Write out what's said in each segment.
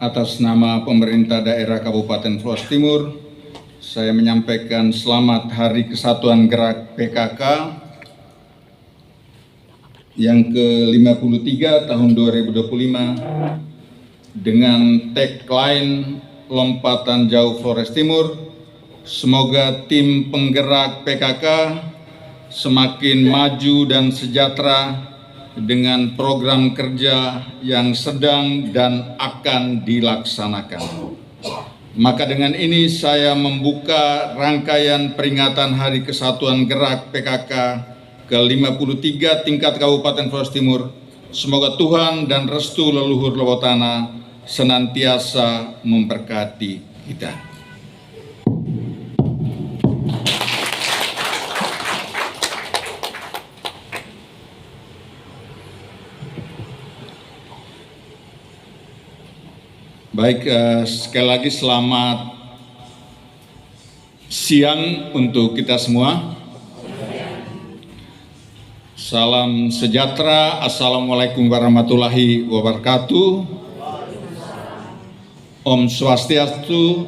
Atas nama pemerintah daerah Kabupaten Flores Timur, saya menyampaikan selamat Hari Kesatuan Gerak PKK yang ke-53 tahun 2025 dengan tagline Lompatan Jauh Flores Timur. Semoga tim penggerak PKK semakin maju dan sejahtera dengan program kerja yang sedang dan akan dilaksanakan. Maka dengan ini saya membuka rangkaian peringatan Hari Kesatuan Gerak PKK ke-53 tingkat Kabupaten Flores Timur. Semoga Tuhan dan restu leluhur Lewotana senantiasa memberkati kita. Baik, sekali lagi selamat siang untuk kita semua. Salam sejahtera, Assalamualaikum warahmatullahi wabarakatuh. Om Swastiastu,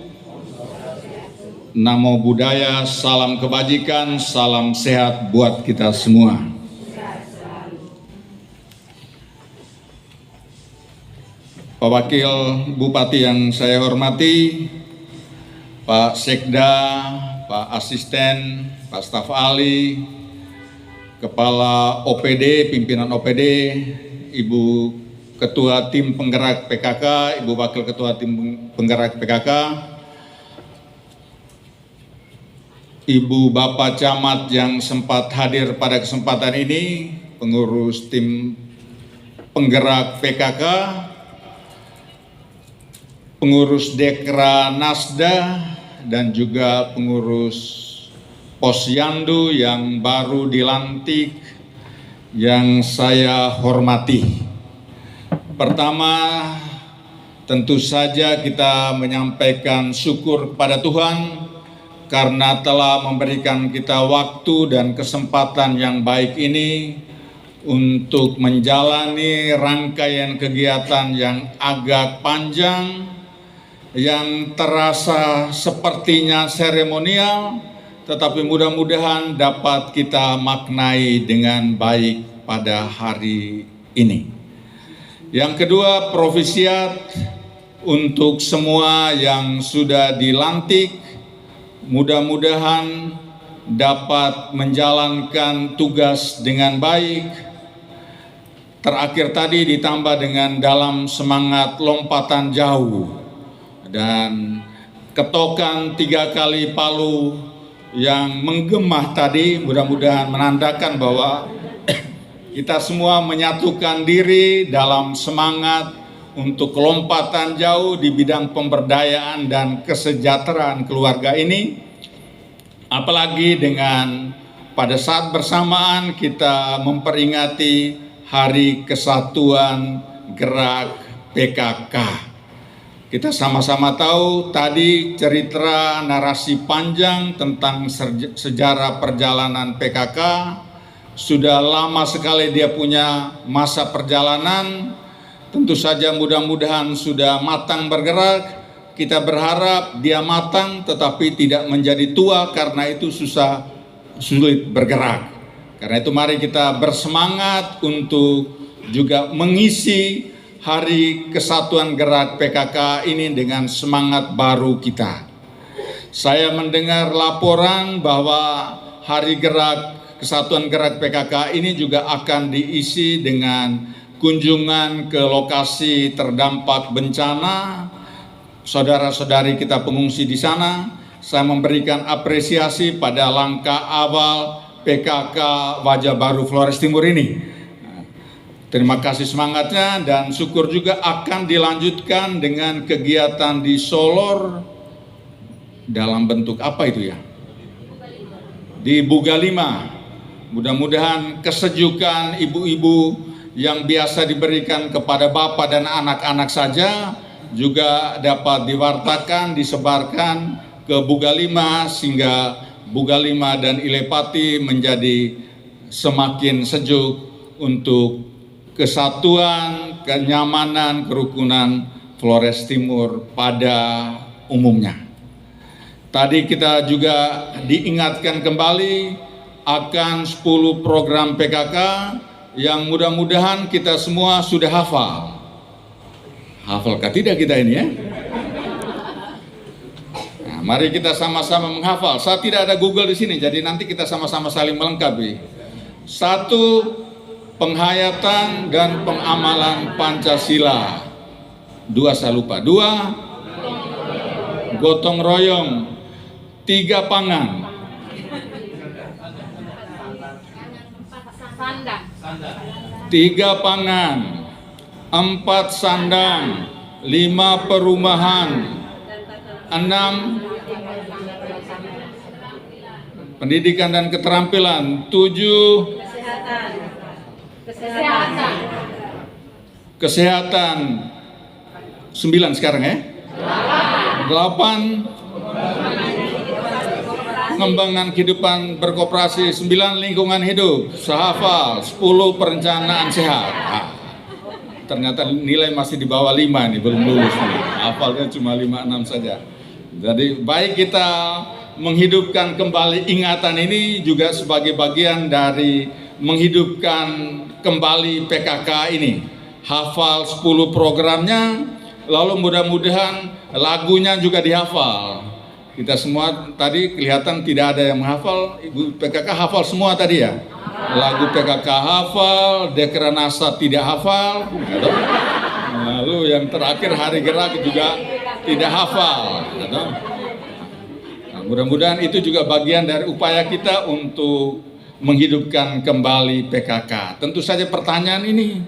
Namo Buddhaya, salam kebajikan, salam sehat buat kita semua. Pak Wakil Bupati yang saya hormati, Pak Sekda, Pak Asisten, Pak Staf Ahli, Kepala OPD, Pimpinan OPD, Ibu Ketua Tim Penggerak PKK, Ibu Wakil Ketua Tim Penggerak PKK, Ibu Bapak Camat yang sempat hadir pada kesempatan ini, pengurus tim penggerak PKK, pengurus Dekra Nasda, dan juga pengurus Posyandu yang baru dilantik yang saya hormati. Pertama, tentu saja kita menyampaikan syukur kepada Tuhan karena telah memberikan kita waktu dan kesempatan yang baik ini untuk menjalani rangkaian kegiatan yang agak panjang, yang terasa sepertinya seremonial, tetapi mudah-mudahan dapat kita maknai dengan baik pada hari ini. Yang kedua, profisiat untuk semua yang sudah dilantik, mudah-mudahan dapat menjalankan tugas dengan baik. Terakhir tadi ditambah dengan dalam semangat lompatan jauh dan ketokan 3 kali palu yang menggema tadi, mudah-mudahan menandakan bahwa kita semua menyatukan diri dalam semangat untuk lompatan jauh di bidang pemberdayaan dan kesejahteraan keluarga ini. Apalagi dengan pada saat bersamaan kita memperingati Hari Kesatuan Gerak PKK. Kita sama-sama tahu tadi cerita narasi panjang tentang sejarah perjalanan PKK. Sudah lama sekali dia punya masa perjalanan. Tentu saja mudah-mudahan sudah matang bergerak. Kita berharap dia matang tetapi tidak menjadi tua karena itu sulit bergerak. Karena itu mari kita bersemangat untuk juga mengisi Hari Kesatuan Gerak PKK ini dengan semangat baru kita. Saya mendengar laporan bahwa Hari Kesatuan Gerak PKK ini juga akan diisi dengan kunjungan ke lokasi terdampak bencana, saudara-saudari kita pengungsi di sana. Saya memberikan apresiasi pada langkah awal PKK Wajah Baru Flores Timur ini. Terima kasih semangatnya dan syukur juga akan dilanjutkan dengan kegiatan di Solor dalam bentuk apa itu ya? Di Bugalima. Mudah-mudahan kesejukan ibu-ibu yang biasa diberikan kepada bapak dan anak-anak saja juga dapat diwartakan, disebarkan ke Bugalima sehingga Bugalima dan Ilepati menjadi semakin sejuk untuk kesatuan, kenyamanan, kerukunan Flores Timur pada umumnya. Tadi kita juga diingatkan kembali akan 10 program PKK yang mudah-mudahan kita semua sudah hafal. Hafalkah tidak kita ini ya? Nah, mari kita sama-sama menghafal. Saya tidak ada Google di sini, jadi nanti kita sama-sama saling melengkapi. 1. Penghayatan dan pengamalan Pancasila. 2 saya lupa. 2. Gotong royong. 3 pangan. Tiga pangan, 4 sandang, 5 perumahan, 6 pendidikan dan keterampilan, 7 kesehatan, 9 sekarang ya, 8 pengembangan kehidupan berkoperasi, 9 lingkungan hidup, sahafal, 10 perencanaan sehat. Nah, ternyata nilai masih di bawah 5 nih, belum lulus nih. Hafalnya cuma 5-6 saja. Jadi baik kita menghidupkan kembali ingatan ini juga sebagai bagian dari menghidupkan kembali PKK ini. Hafal 10 programnya, lalu mudah-mudahan lagunya juga dihafal. Kita semua tadi kelihatan tidak ada yang menghafal. Ibu PKK hafal semua tadi ya. Lagu PKK hafal, Dekranasa tidak hafal. Lalu yang terakhir Hari Gerak juga tidak hafal. Nah, mudah-mudahan itu juga bagian dari upaya kita untuk menghidupkan kembali PKK. Tentu saja pertanyaan ini,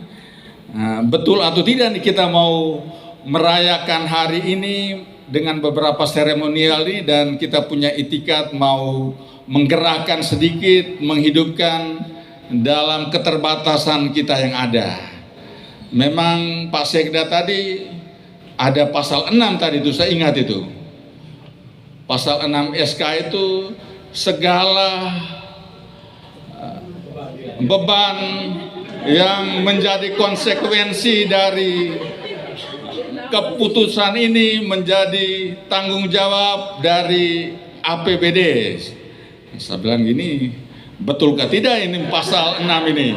betul atau tidak nih kita mau merayakan hari ini dengan beberapa seremonial ini, dan kita punya itikat mau menggerakkan sedikit, menghidupkan dalam keterbatasan kita yang ada. Memang Pak Sekda tadi ada pasal 6 tadi itu, saya ingat itu. Pasal 6 SK itu segala beban yang menjadi konsekuensi dari keputusan ini menjadi tanggung jawab dari APBD. Saya bilang gini, betulkah tidak ini pasal 6 ini?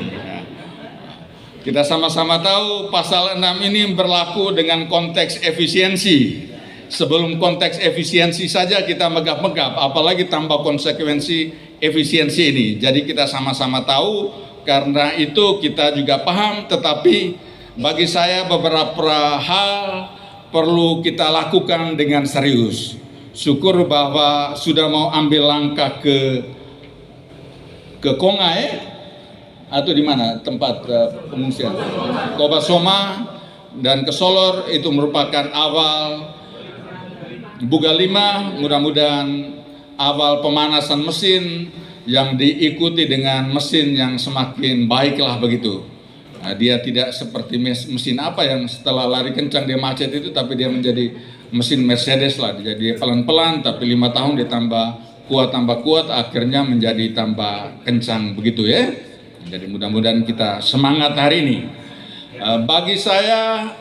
Kita sama-sama tahu pasal 6 ini berlaku dengan konteks efisiensi. Sebelum konteks efisiensi saja kita megap-megap, apalagi tambah konsekuensi efisiensi ini. Jadi kita sama-sama tahu, karena itu kita juga paham, tetapi bagi saya beberapa hal perlu kita lakukan dengan serius. Syukur bahwa sudah mau ambil langkah ke Kongai atau di mana tempat pengungsian, Kobasoma dan ke Solor, itu merupakan awal Buga 5, mudah-mudahan awal pemanasan mesin yang diikuti dengan mesin yang semakin baiklah begitu. Nah, dia tidak seperti mesin apa yang setelah lari kencang dia macet itu, tapi dia menjadi mesin Mercedes lah. Jadi pelan-pelan, tapi 5 tahun dia tambah kuat, akhirnya menjadi tambah kencang begitu ya. Jadi mudah-mudahan kita semangat hari ini. Bagi saya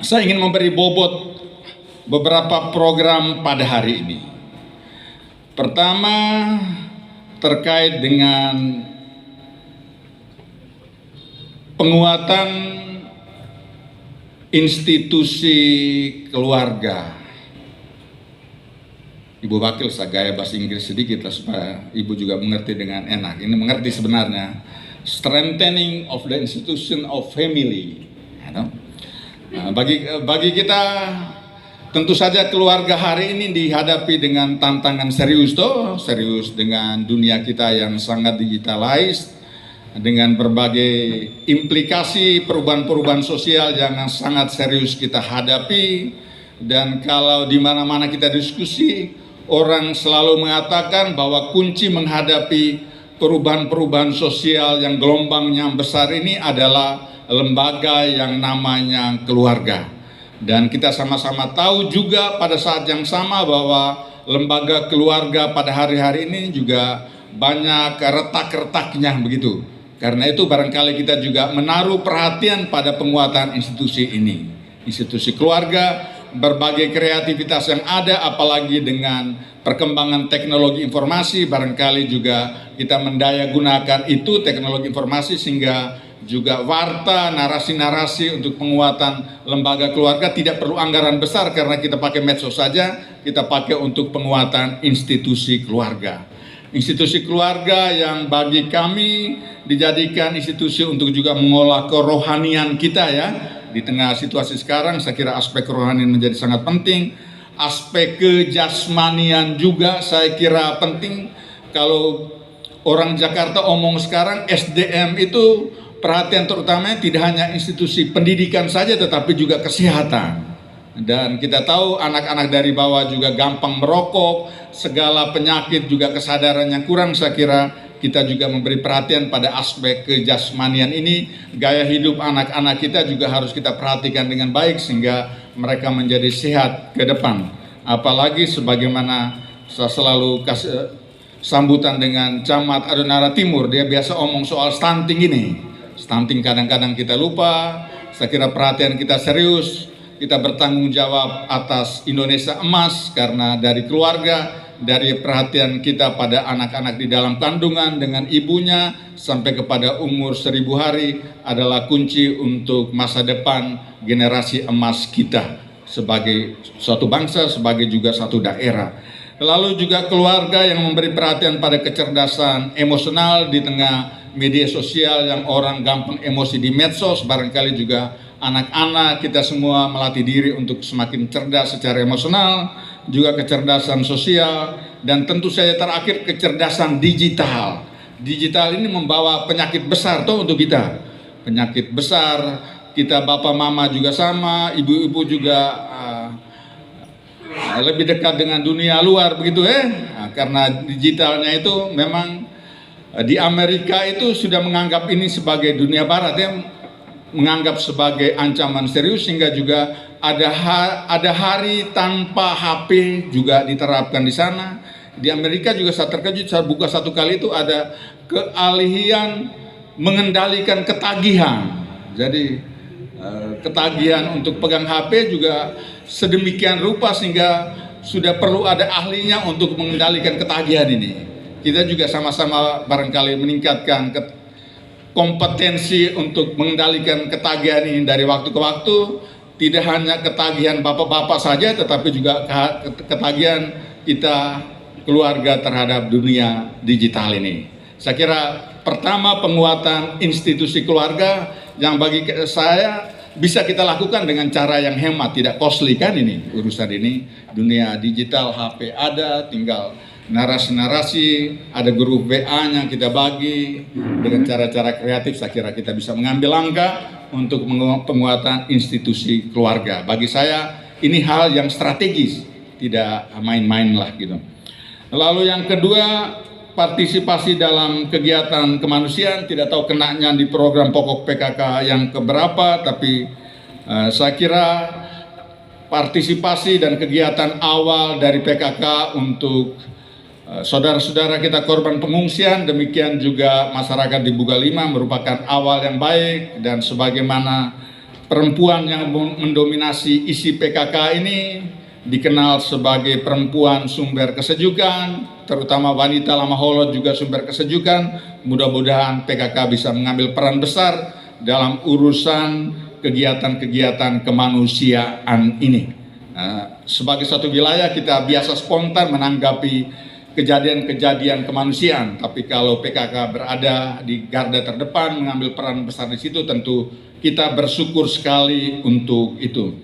ingin memberi bobot beberapa program pada hari ini. Pertama, terkait dengan penguatan institusi keluarga. Ibu Wakil, saya gaya bahasa Inggris sedikit lah supaya Ibu juga mengerti dengan enak. Ini mengerti sebenarnya. Strengthening of the institution of family. Nah, bagi kita tentu saja keluarga hari ini dihadapi dengan tantangan serius serius dengan dunia kita yang sangat digitalized, dengan berbagai implikasi perubahan-perubahan sosial yang sangat serius kita hadapi. Dan kalau di mana-mana kita diskusi, orang selalu mengatakan bahwa kunci menghadapi perubahan-perubahan sosial yang gelombangnya besar ini adalah lembaga yang namanya keluarga. Dan kita sama-sama tahu juga pada saat yang sama bahwa lembaga keluarga pada hari-hari ini juga banyak retak-retaknya begitu. Karena itu barangkali kita juga menaruh perhatian pada penguatan institusi ini. institusi keluarga, berbagai kreativitas yang ada, apalagi dengan perkembangan teknologi informasi, barangkali juga kita mendaya gunakan itu teknologi informasi sehingga juga warta, narasi-narasi untuk penguatan lembaga keluarga tidak perlu anggaran besar karena kita pakai medsos saja, kita pakai untuk penguatan institusi keluarga. Institusi keluarga yang bagi kami dijadikan institusi untuk juga mengolah kerohanian kita ya. Di tengah situasi sekarang saya kira aspek kerohanian menjadi sangat penting. Aspek kejasmanian juga saya kira penting. Kalau orang Jakarta omong sekarang SDM itu perhatian terutamanya tidak hanya institusi pendidikan saja tetapi juga kesehatan. Dan kita tahu anak-anak dari bawah juga gampang merokok, segala penyakit juga kesadaran yang kurang. Saya kira kita juga memberi perhatian pada aspek kejasmanian ini. Gaya hidup anak-anak kita juga harus kita perhatikan dengan baik sehingga mereka menjadi sehat ke depan. Apalagi sebagaimana saya selalu kasih sambutan dengan Camat Adonara Timur, dia biasa omong soal stunting ini. Stunting kadang-kadang kita lupa. Saya kira perhatian kita serius. Kita bertanggung jawab atas Indonesia emas karena dari keluarga, dari perhatian kita pada anak-anak di dalam kandungan dengan ibunya sampai kepada umur 1000 hari adalah kunci untuk masa depan generasi emas kita sebagai suatu bangsa, sebagai juga satu daerah. Lalu juga keluarga yang memberi perhatian pada kecerdasan emosional di tengah media sosial yang orang gampang emosi di medsos, barangkali juga anak-anak kita semua melatih diri untuk semakin cerdas secara emosional, juga kecerdasan sosial, dan tentu saja terakhir kecerdasan digital. Digital ini membawa penyakit besar tuh untuk kita. Penyakit besar, kita bapak mama juga sama, ibu-ibu juga lebih dekat dengan dunia luar begitu karena digitalnya itu memang di Amerika itu sudah menganggap ini sebagai dunia barat ya, menganggap sebagai ancaman serius sehingga juga ada hari tanpa HP juga diterapkan di sana. Di Amerika juga saya terkejut, saya buka satu kali itu ada keahlian mengendalikan ketagihan. Jadi ketagihan untuk pegang HP juga sedemikian rupa sehingga sudah perlu ada ahlinya untuk mengendalikan ketagihan ini. Kita juga sama-sama barangkali meningkatkan kompetensi untuk mengendalikan ketagihan ini dari waktu ke waktu. Tidak hanya ketagihan bapak-bapak saja tetapi juga ketagihan kita keluarga terhadap dunia digital ini. Saya kira pertama penguatan institusi keluarga yang bagi saya bisa kita lakukan dengan cara yang hemat, tidak costly kan ini urusan ini. Dunia digital HP ada, tinggal narasi-narasi, ada grup WA-nya kita bagi dengan cara-cara kreatif. Saya kira kita bisa mengambil langkah untuk penguatan institusi keluarga. Bagi saya ini hal yang strategis, tidak main-main lah gitu. Lalu yang kedua, partisipasi dalam kegiatan kemanusiaan. Tidak tahu kenanya di program pokok PKK yang keberapa, tapi saya kira partisipasi dan kegiatan awal dari PKK untuk saudara-saudara kita korban pengungsian, demikian juga masyarakat di Bugalima merupakan awal yang baik. Dan sebagaimana perempuan yang mendominasi isi PKK ini dikenal sebagai perempuan sumber kesejukan, terutama wanita Lamaholot juga sumber kesejukan. Mudah-mudahan PKK bisa mengambil peran besar dalam urusan kegiatan-kegiatan kemanusiaan ini. Sebagai satu wilayah kita biasa spontan menanggapi kejadian-kejadian kemanusiaan, tapi kalau PKK berada di garda terdepan mengambil peran besar di situ, tentu kita bersyukur sekali untuk itu.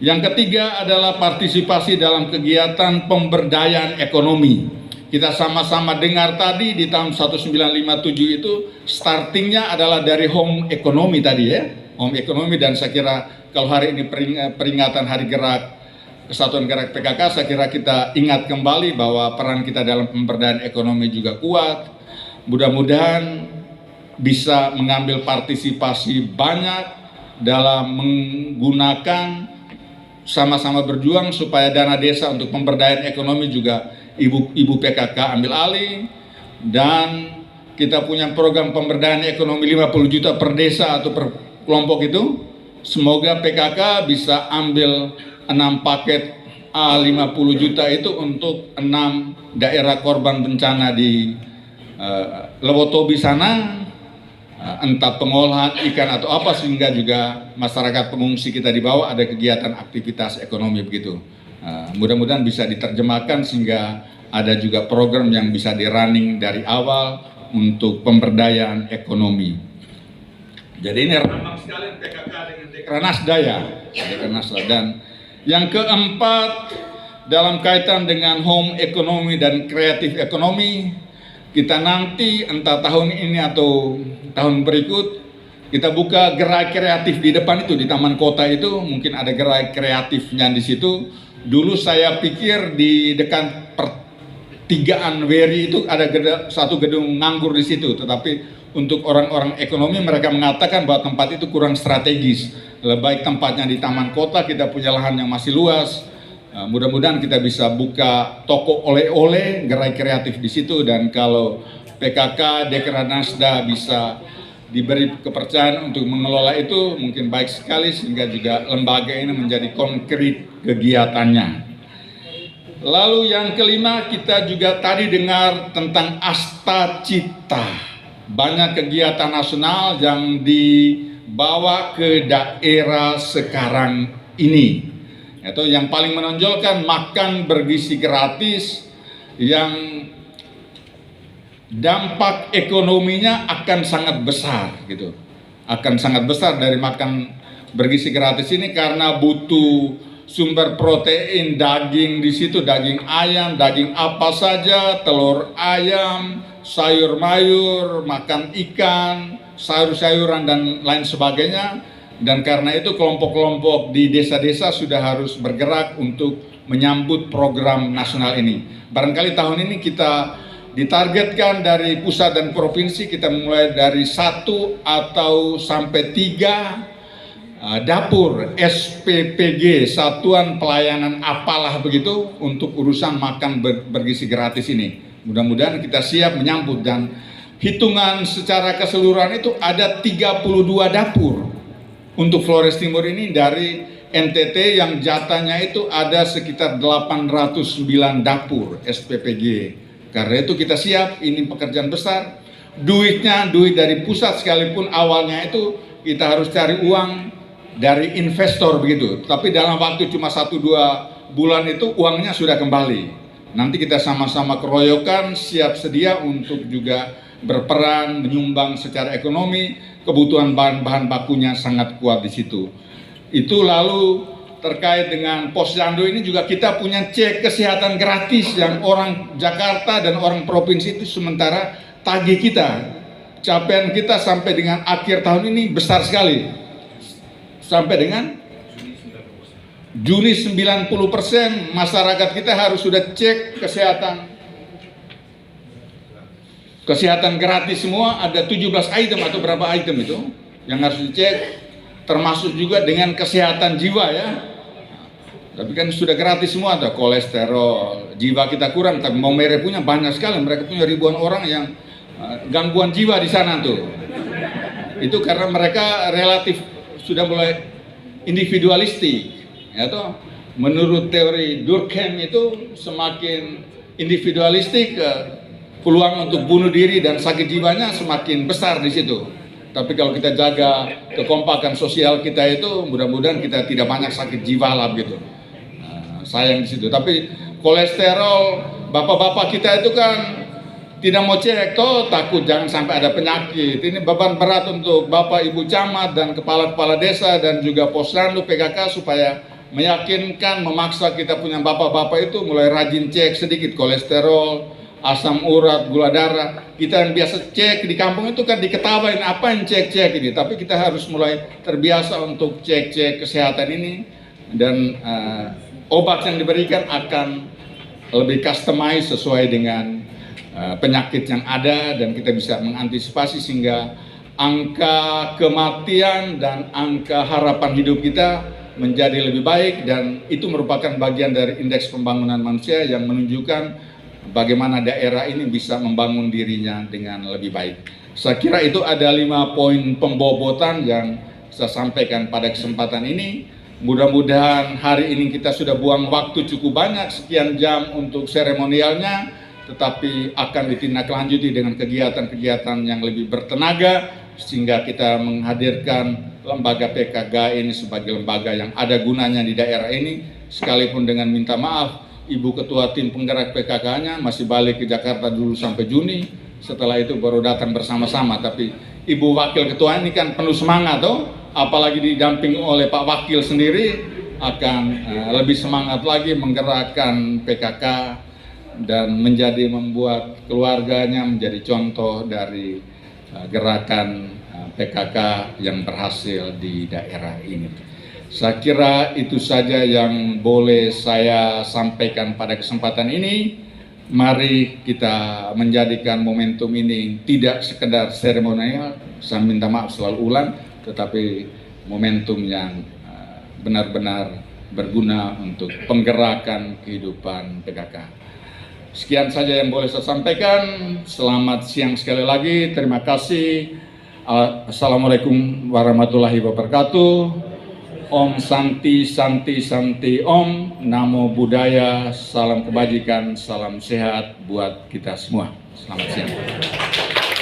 Yang ketiga adalah partisipasi dalam kegiatan pemberdayaan ekonomi. Kita sama-sama dengar tadi di tahun 1957 itu startingnya adalah dari home economy tadi ya, home economy. Dan saya kira kalau hari ini peringatan Hari Gerak Kesatuan Gerak PKK, saya kira kita ingat kembali bahwa peran kita dalam pemberdayaan ekonomi juga kuat. Mudah-mudahan bisa mengambil partisipasi banyak dalam menggunakan, sama-sama berjuang supaya dana desa untuk pemberdayaan ekonomi juga ibu PKK ambil alih. Dan kita punya program pemberdayaan ekonomi 50 juta per desa atau per kelompok itu. semoga PKK bisa ambil 6 paket A50 juta itu untuk 6 daerah korban bencana di Lewotobi sana, entah pengolahan ikan atau apa, sehingga juga masyarakat pengungsi kita di bawah ada kegiatan aktivitas ekonomi begitu. Mudah-mudahan bisa diterjemahkan sehingga ada juga program yang bisa di-running dari awal untuk pemberdayaan ekonomi. Jadi ini ramah sekali PKK dengan Dekranasda ya, Dekranasda. Dan yang keempat, dalam kaitan dengan home ekonomi dan kreatif ekonomi, kita nanti entah tahun ini atau tahun berikut kita buka gerai kreatif di depan itu, di taman kota itu mungkin ada gerai kreatifnya di situ. Dulu saya pikir di dekat pertigaan Weri itu ada satu gedung nganggur di situ, tetapi untuk orang-orang ekonomi mereka mengatakan bahwa tempat itu kurang strategis. Lebih baik tempatnya di taman kota, kita punya lahan yang masih luas. Mudah-mudahan kita bisa buka toko oleh-oleh, gerai kreatif di situ, dan kalau PKK Dekranasda bisa diberi kepercayaan untuk mengelola itu mungkin baik sekali, sehingga juga lembaga ini menjadi konkret kegiatannya. Lalu yang kelima, kita juga tadi dengar tentang Asta Cita, banyak kegiatan nasional yang dibawa ke daerah sekarang ini. Itu yang paling menonjolkan makan bergizi gratis, yang dampak ekonominya akan sangat besar gitu. Akan sangat besar dari makan bergizi gratis ini, karena butuh sumber protein, daging di situ, daging ayam, daging apa saja, telur ayam, sayur mayur, makan ikan, sayur-sayuran dan lain sebagainya. Dan karena itu kelompok-kelompok di desa-desa sudah harus bergerak untuk menyambut program nasional ini. Barangkali tahun ini kita ditargetkan dari pusat dan provinsi, kita mulai dari 1 atau sampai 3 dapur SPPG, Satuan Pelayanan apalah begitu, untuk urusan makan bergizi gratis ini. Mudah-mudahan kita siap menyambut, dan hitungan secara keseluruhan itu ada 32 dapur untuk Flores Timur ini dari NTT, yang jatahnya itu ada sekitar 809 dapur SPPG. Karena itu kita siap, ini pekerjaan besar. Duitnya duit dari pusat sekalipun awalnya itu kita harus cari uang dari investor begitu. Tapi dalam waktu cuma 1-2 bulan itu uangnya sudah kembali. Nanti kita sama-sama keroyokan, siap sedia untuk juga berperan menyumbang secara ekonomi. Kebutuhan bahan-bahan bakunya sangat kuat di situ. Itu lalu terkait dengan Posyandu ini juga kita punya cek kesehatan gratis yang orang Jakarta dan orang provinsi itu sementara tagih kita. Capaian kita sampai dengan akhir tahun ini besar sekali. Sampai dengan Juni 90% masyarakat kita harus sudah cek kesehatan gratis semua. Ada 17 item atau berapa item itu yang harus dicek, termasuk juga dengan kesehatan jiwa ya. Tapi kan sudah gratis semua, ada kolesterol, jiwa kita kurang, tapi Maumere punya banyak sekali, mereka punya ribuan orang yang gangguan jiwa di sana tuh. Itu karena mereka relatif sudah mulai individualistik, ya toh. Menurut teori Durkheim itu semakin individualistik, peluang untuk bunuh diri dan sakit jiwanya semakin besar di situ. Tapi kalau kita jaga kekompakan sosial kita itu, mudah-mudahan kita tidak banyak sakit jiwa lah gitu. Sayang di situ. Tapi kolesterol bapak-bapak kita itu kan tidak mau cek, toh takut jangan sampai ada penyakit. Ini beban berat untuk bapak ibu camat dan kepala-kepala desa dan juga Posyandu PKK supaya meyakinkan, memaksa kita punya bapak-bapak itu mulai rajin cek sedikit kolesterol, asam urat, gula darah. Kita yang biasa cek di kampung itu kan diketawain, apa yang cek-cek ini. Tapi kita harus mulai terbiasa untuk cek-cek kesehatan ini, dan obat yang diberikan akan lebih customize sesuai dengan penyakit yang ada, dan kita bisa mengantisipasi sehingga angka kematian dan angka harapan hidup kita menjadi lebih baik. Dan itu merupakan bagian dari indeks pembangunan manusia yang menunjukkan bagaimana daerah ini bisa membangun dirinya dengan lebih baik. Saya kira itu ada 5 poin pembobotan yang saya sampaikan pada kesempatan ini. Mudah-mudahan hari ini kita sudah buang waktu cukup banyak, sekian jam untuk seremonialnya, tetapi akan ditindaklanjuti dengan kegiatan-kegiatan yang lebih bertenaga, sehingga kita menghadirkan lembaga PKK ini sebagai lembaga yang ada gunanya di daerah ini, sekalipun dengan minta maaf, Ibu Ketua Tim Penggerak PKK-nya masih balik ke Jakarta dulu sampai Juni, setelah itu baru datang bersama-sama. Tapi Ibu Wakil Ketua ini kan penuh semangat toh, apalagi didamping oleh Pak Wakil sendiri, akan lebih semangat lagi menggerakkan PKK dan membuat keluarganya menjadi contoh dari gerakan PKK yang berhasil di daerah ini. Saya kira itu saja yang boleh saya sampaikan pada kesempatan ini. Mari kita menjadikan momentum ini tidak sekedar seremonial, saya minta maaf selalu ulang, tetapi momentum yang benar-benar berguna untuk penggerakan kehidupan PKK. Sekian saja yang boleh saya sampaikan. Selamat siang sekali lagi, terima kasih. Assalamualaikum warahmatullahi wabarakatuh. Om Santi Santi Santi Om, Namo Buddhaya, salam kebajikan, salam sehat buat kita semua. Selamat siang.